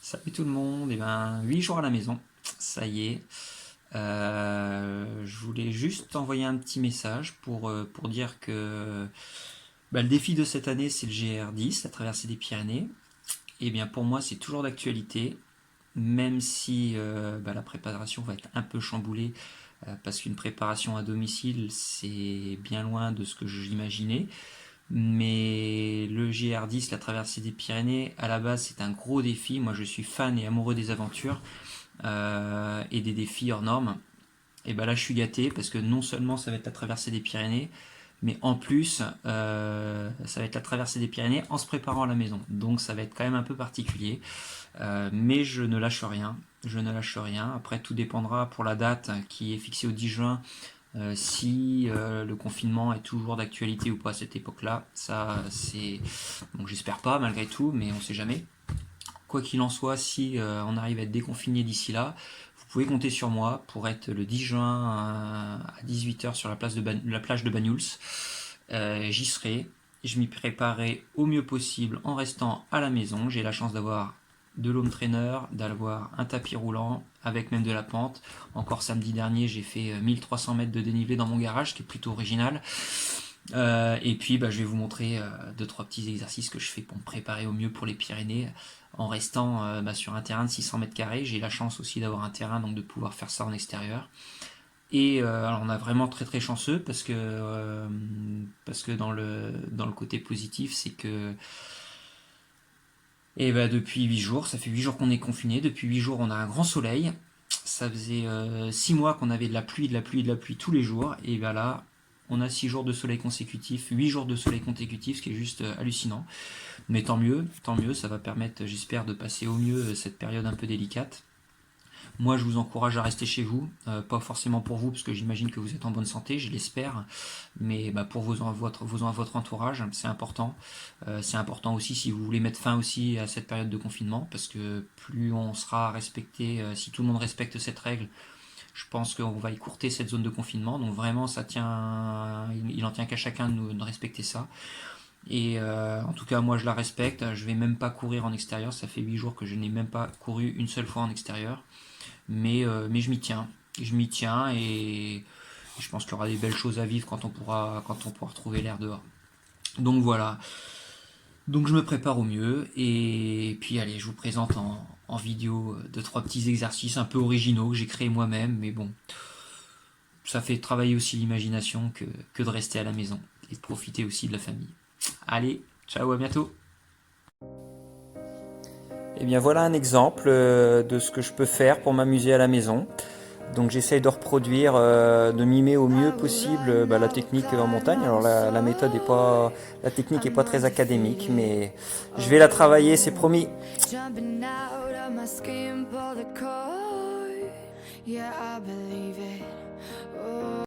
Salut tout le monde, 8 jours à la maison, ça y est. Je voulais juste envoyer un petit message pour dire que le défi de cette année c'est le GR10, la traversée des Pyrénées. Et bien pour moi c'est toujours d'actualité, même si la préparation va être un peu chamboulée, parce qu'une préparation à domicile c'est bien loin de ce que j'imaginais. Mais le GR10, la traversée des Pyrénées, à la base c'est un gros défi. Moi je suis fan et amoureux des aventures et des défis hors normes. Et ben là je suis gâté parce que non seulement ça va être la traversée des Pyrénées, mais en plus ça va être la traversée des Pyrénées en se préparant à la maison. Donc ça va être quand même un peu particulier. Mais je ne lâche rien. Je ne lâche rien. Après tout dépendra pour la date qui est fixée au 10 juin. Si le confinement est toujours d'actualité ou pas à cette époque-là, ça c'est. Donc j'espère pas malgré tout, mais on sait jamais. Quoi qu'il en soit, si on arrive à être déconfiné d'ici là, vous pouvez compter sur moi pour être le 10 juin à 18h sur la plage de Banyuls. J'y serai, je m'y préparerai au mieux possible en restant à la maison. J'ai la chance d'avoir de l'home trainer, d'avoir un tapis roulant avec même de la pente. Encore samedi dernier, j'ai fait 1300 mètres de dénivelé dans mon garage, ce qui est plutôt original. Et puis je vais vous montrer 2-3 petits exercices que je fais pour me préparer au mieux pour les Pyrénées en restant sur un terrain de 600 mètres carrés. J'ai la chance aussi d'avoir un terrain, donc de pouvoir faire ça en extérieur. Et alors on a vraiment très très chanceux parce que dans le côté positif, c'est que depuis 8 jours, ça fait 8 jours qu'on est confiné, depuis 8 jours on a un grand soleil. Ça faisait 6 mois qu'on avait de la pluie, de la pluie, de la pluie tous les jours. Et là, on a 6 jours de soleil consécutifs, 8 jours de soleil consécutifs, ce qui est juste hallucinant. Mais tant mieux, ça va permettre, j'espère, de passer au mieux cette période un peu délicate. Moi, je vous encourage à rester chez vous, pas forcément pour vous, parce que j'imagine que vous êtes en bonne santé, je l'espère, mais pour votre entourage, c'est important. C'est important aussi si vous voulez mettre fin aussi à cette période de confinement, parce que plus on sera respecté, si tout le monde respecte cette règle, je pense qu'on va écourter cette zone de confinement. Donc vraiment, il en tient qu'à chacun de respecter ça. Et en tout cas, moi, je la respecte. Je vais même pas courir en extérieur. Ça fait 8 jours que je n'ai même pas couru une seule fois en extérieur. Mais je m'y tiens. Je m'y tiens et je pense qu'il y aura des belles choses à vivre quand on pourra retrouver l'air dehors. Donc voilà. Donc je me prépare au mieux et puis allez, je vous présente en vidéo 2-3 petits exercices un peu originaux que j'ai créés moi-même, mais bon, ça fait travailler aussi l'imagination que de rester à la maison et de profiter aussi de la famille. Allez, ciao, à bientôt. Et bien voilà un exemple de ce que je peux faire pour m'amuser à la maison. Donc j'essaye de reproduire, de mimer au mieux possible la technique en montagne. Alors la méthode est pas, la technique est pas très académique, mais je vais la travailler, c'est promis.